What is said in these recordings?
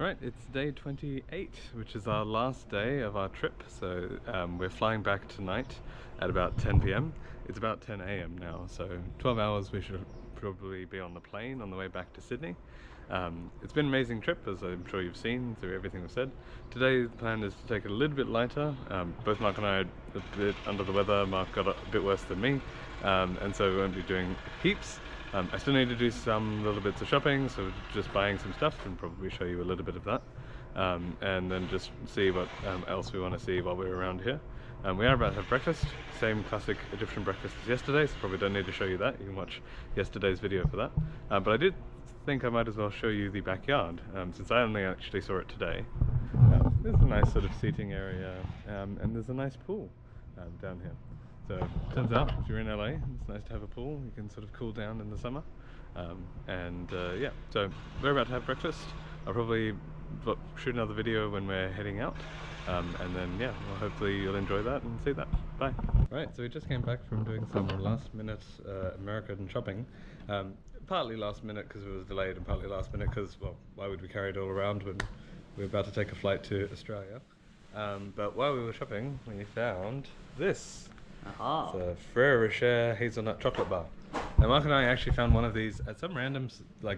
Right, it's day 28, which is our last day of our trip. So we're flying back tonight at about 10 p.m. It's about 10 a.m. now, so 12 hours we should probably be on the plane on the way back to Sydney. It's been an amazing trip, as I'm sure you've seen through everything we've said. Today's plan is to take it a little bit lighter. Both Mark and I are a bit under the weather. Mark got a bit worse than me, and so we won't be doing heaps. I still need to do some little bits of shopping, so just buying some stuff and probably show you a little bit of that. And then just see what else we want to see while we're around here. We are about to have breakfast, same classic Egyptian breakfast as yesterday, so probably don't need to show you that. You can watch yesterday's video for that. But I did think I might as well show you the backyard, since I only actually saw it today. There's a nice sort of seating area, and there's a nice pool down here. So it turns out, if you're in LA, it's nice to have a pool. You can sort of cool down in the summer. Yeah, so we're about to have breakfast. I'll probably shoot another video when we're heading out. And then, yeah, well, hopefully you'll enjoy that and see that. Bye. Right, so we just came back from doing some last minute American shopping. Partly last minute because it was delayed, and partly last minute because, well, why would we carry it all around when we're about to take a flight to Australia? But while we were shopping, we found this. Aha. It's a Ferrero Rocher hazelnut chocolate bar. Now Mark and I actually found one of these at some random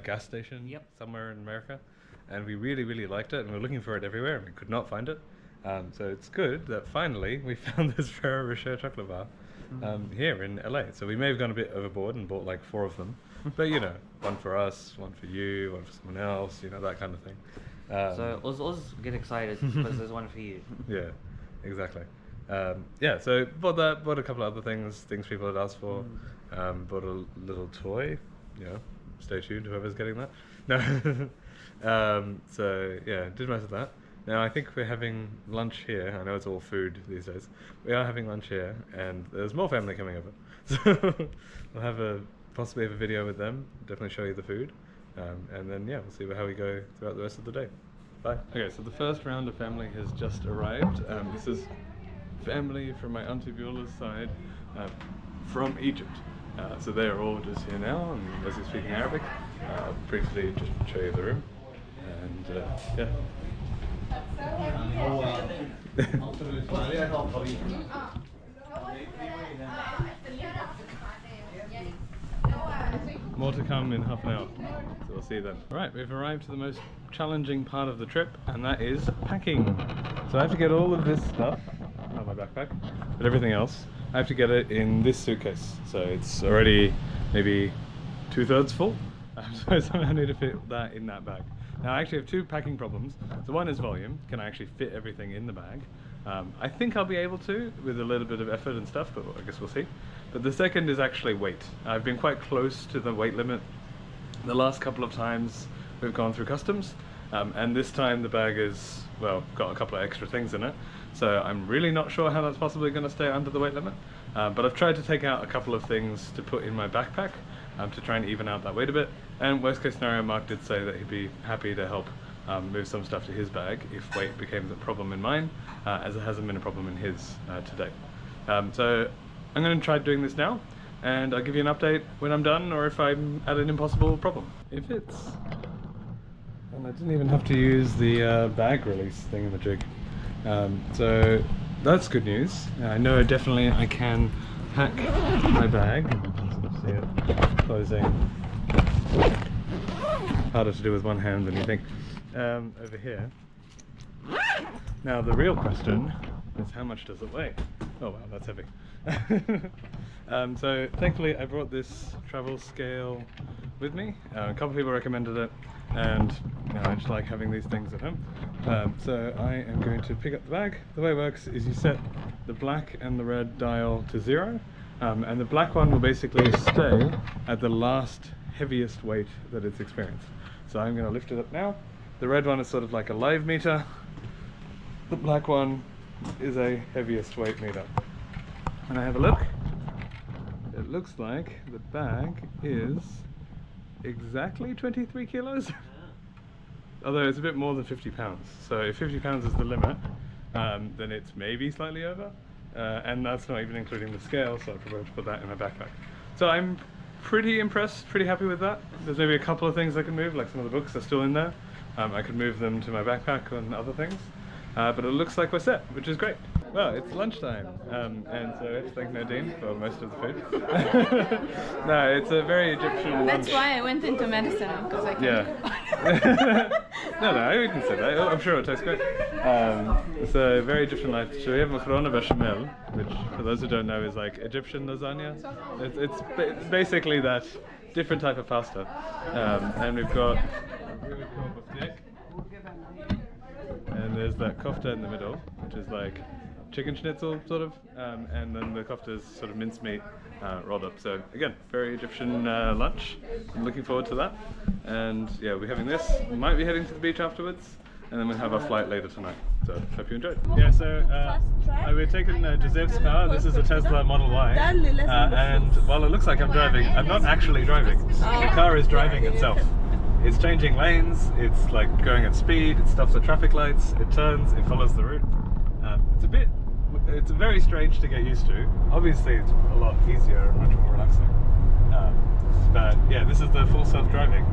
gas station somewhere in America, and we really liked it, and we were looking for it everywhere and we could not find it. So it's good that finally we found this Ferrero Rocher chocolate bar here in LA. So we may have gone a bit overboard and bought like 4 of them, but you know, one for us, one for you, one for someone else, you know, that kind of thing. So us get excited because there's one for you. Yeah, exactly. Yeah, so bought a couple of other things people had asked for. Bought a little toy, you know, stay tuned, whoever's getting that. No. So yeah, did most of that. Now I think we're having lunch here. I know it's all food these days. We are having lunch here, and there's more family coming over. So we'll have possibly have a video with them, definitely show you the food. And then yeah, we'll see how we go throughout the rest of the day. Bye. Okay, so the first round of family has just arrived. This is family from my Auntie Viola's side from Egypt. So they're all just here now, and Leslie's speaking Arabic. Briefly just show you the room. And yeah. More to come in half an hour, so we'll see you then. Right, we've arrived to the most challenging part of the trip, and that is packing. So I have to get all of this stuff, not my backpack, but everything else, I have to get it in this suitcase. So it's already maybe 2/3 full, so somehow I need to fit that in that bag. Now I actually have 2 packing problems. So one is volume, can I actually fit everything in the bag? I think I'll be able to with a little bit of effort and stuff, but I guess we'll see. But the second is actually weight. I've been quite close to the weight limit the last couple of times we've gone through customs, and this time the bag is, well, got a couple of extra things in it, so I'm really not sure how that's possibly going to stay under the weight limit. But I've tried to take out a couple of things to put in my backpack to try and even out that weight a bit. And worst case scenario, Mark did say that he'd be happy to help move some stuff to his bag if weight became the problem in mine, as it hasn't been a problem in his today. So I'm going to try doing this now, and I'll give you an update when I'm done, or if I'm at an impossible problem. If it's... And I didn't even have to use the bag release thingamajig. So that's good news. I know definitely I can pack my bag. You can sort of see it closing. Harder to do with one hand than you think. Over here. Now the real question is, how much does it weigh? Oh wow, that's heavy. So thankfully I brought this travel scale with me. A couple of people recommended it, and you know, I just like having these things at home. So I am going to pick up the bag. The way it works is you set the black and the red dial to 0, and the black one will basically stay at the last heaviest weight that it's experienced. So I'm going to lift it up now. The red one is sort of like a live meter. The black one is a heaviest weight meter. And I have a look. It looks like the bag is exactly 23 kilos. Although it's a bit more than 50 pounds. So if 50 pounds is the limit, then it's maybe slightly over. And that's not even including the scale, so I prefer to put that in my backpack. So I'm pretty impressed, pretty happy with that. There's maybe a couple of things I can move, like some of the books are still in there. I could move them to my backpack and other things. But it looks like we're set, which is great. Well, it's lunchtime, and so I have to thank Nadine for most of the food. No, it's a very Egyptian That's lunch. why I went into medicine, because I can Yeah. No, we can say that. I'm sure it tastes great. It's a very Egyptian life. So we have macarona bechamel, which, for those who don't know, is like Egyptian lasagna. It's basically that different type of pasta. And we've got biftek. And there's that kofta in the middle, which is like chicken schnitzel, sort of, and then the kofta is sort of mincemeat rolled up. So again, very Egyptian lunch. I'm looking forward to that. And yeah, we're having this. We might be heading to the beach afterwards, and then we'll have our flight later tonight. So hope you enjoyed. Yeah, so we're taking Joseph's car. This is a Tesla Model Y, and while it looks like I'm driving, I'm not actually driving. The car is driving itself. It's changing lanes, it's like going at speed, it stops at traffic lights, it turns, it follows the route. It's very strange to get used to. Obviously it's a lot easier and much more relaxing. But yeah, this is the full self-driving.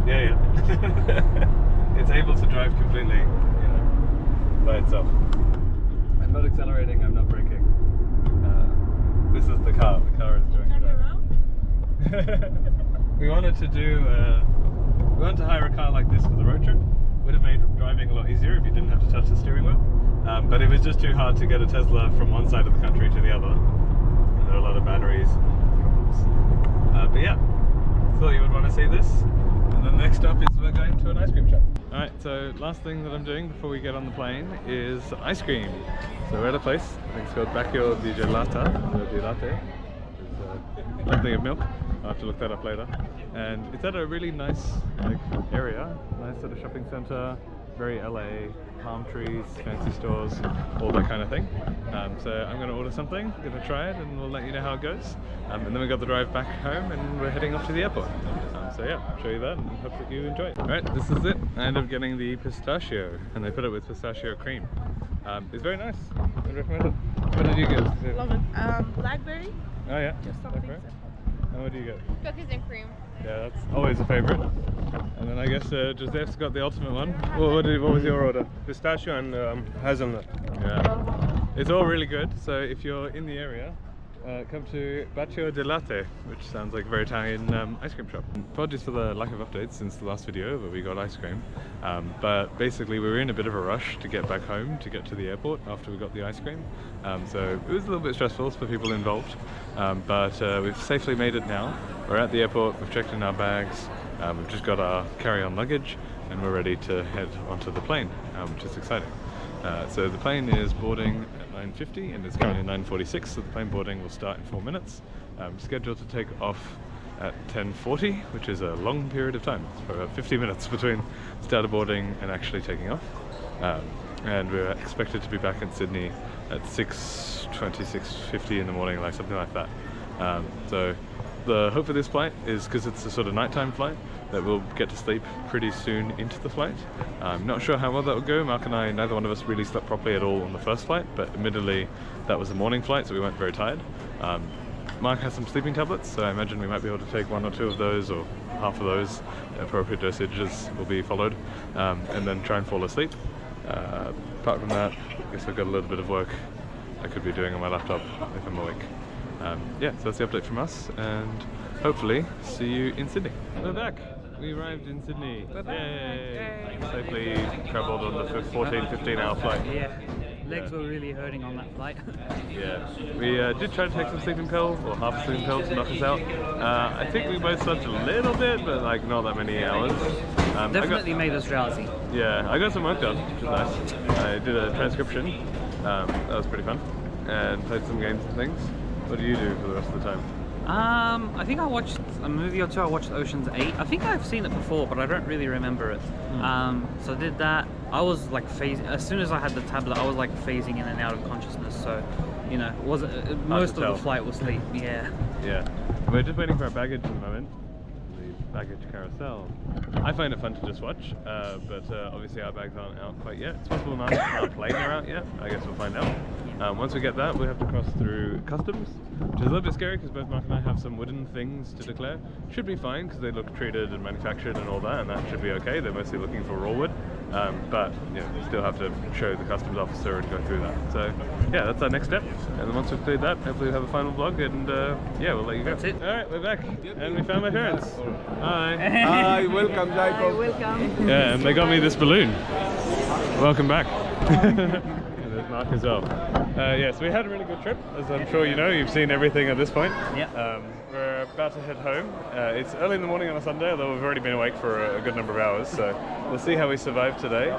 Yeah. It's able to drive completely, by itself. I'm not accelerating, I'm not braking. This is the car is doing it. We wanted to hire a car like this for the road trip. Would have made driving a lot easier if you didn't have to touch the steering wheel. But it was just too hard to get a Tesla from one side of the country to the other. And there are a lot of batteries problems. But yeah, thought you would want to see this. And then next up is we're going to an ice cream shop. Alright, so last thing that I'm doing before we get on the plane is ice cream. So we're at a place, I think it's called Bacio di Gelata, or di Latte. It's something of milk. I'll have to look that up later. And it's at a really nice area, nice sort of shopping centre, very LA, palm trees, fancy stores, all that kind of thing. So I'm going to order something, going to try it, and we'll let you know how it goes. And then we got the drive back home, and we're heading off to the airport. So yeah, I'll show you that, and hope that you enjoy it. Alright, this is it. I ended up getting the pistachio, and they put it with pistachio cream. It's very nice. I'd recommend it. What did you get? Love it. Blackberry? Oh yeah, Just something blackberry. And what do you get? Cookies and cream. Yeah, that's always a favourite. And then I guess Joseph's got the ultimate one. What was your order? Pistachio and hazelnut. Yeah, it's all really good. So if you're in the area, come to Bacio di Latte, which sounds like a very Italian ice cream shop. Apologies for the lack of updates since the last video, but we got ice cream. But basically we were in a bit of a rush to get back home, to get to the airport after we got the ice cream. So it was a little bit stressful for people involved, but we've safely made it now. We're at the airport, we've checked in our bags, we've just got our carry-on luggage, and we're ready to head onto the plane, which is exciting. So the plane is boarding at 9:50 and it's currently 9:46, so the plane boarding will start in 4 minutes. Scheduled to take off at 10:40, which is a long period of time. It's about 50 minutes between start of boarding and actually taking off. And we're expected to be back in Sydney at 6:20, 6:50 in the morning, like something like that. So the hope for this flight is, because it's a sort of nighttime flight, that we'll get to sleep pretty soon into the flight. I'm not sure how well that will go. Mark and I, neither one of us really slept properly at all on the first flight, but admittedly that was a morning flight, so we weren't very tired. Mark has some sleeping tablets, so I imagine we might be able to take 1 or 2 of those, or half of those. Appropriate dosages will be followed, and then try and fall asleep. Apart from that, I guess I've got a little bit of work I could be doing on my laptop if I'm awake. Yeah, so that's the update from us, and hopefully see you in Sydney. We're back. We arrived in Sydney. Yay! Safely travelled on the 14-15 hour flight. Yeah, legs were really hurting on that flight. Yeah, we did try to take some sleeping pills, or half a sleeping pill to knock us out. I think we both slept a little bit, but like not that many hours. Definitely made us drowsy. Yeah, I got some work done, which is nice. I did a transcription. That was pretty fun, and played some games and things. What do you do for the rest of the time? I think I watched a movie or two. I watched Ocean's 8. I think I've seen it before, but I don't really remember it. So I did that. I was like as soon as I had the tablet, I was like phasing in and out of consciousness. So, you know, most of the flight was sleep. Yeah. Yeah. We're just waiting for our baggage at the moment. The baggage carousel. I find it fun to just watch, but obviously our bags aren't out quite yet. It's possible none of our plane are out yet. I guess we'll find out. Once we get that, we have to cross through customs, which is a little bit scary because both Mark and I have some wooden things to declare. Should be fine because they look treated and manufactured and all that, and that should be okay. They're mostly looking for raw wood, but you know, still have to show the customs officer and go through that. So yeah, that's our next step. And then once we've cleared that, hopefully we'll have a final vlog, and yeah, we'll let you go. That's it. All right, we're back, and we found my parents. Hi. Hi, welcome, Jacob. Welcome. Yeah, and they got me this balloon. Welcome back. And there's Mark as well. Yeah, so we had a really good trip, as I'm sure you know. You've seen everything at this point. Yeah. We're about to head home. It's early in the morning on a Sunday, although we've already been awake for a good number of hours, so we'll see how we survive today.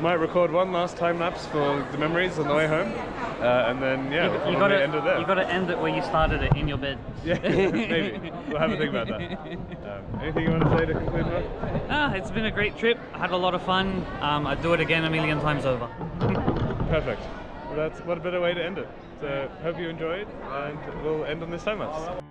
Might record one last time lapse for the memories on the way home, and then yeah, we'll You probably end it there. gotta end it where you started it, in your bed. Yeah, maybe. We'll have a think about that. Anything you want to say to conclude, Mark? It's been a great trip. I had a lot of fun. I'd do it again a million times over. Perfect. Well, that's what a better way to end it. So hope you enjoyed, and we'll end on this time lapse.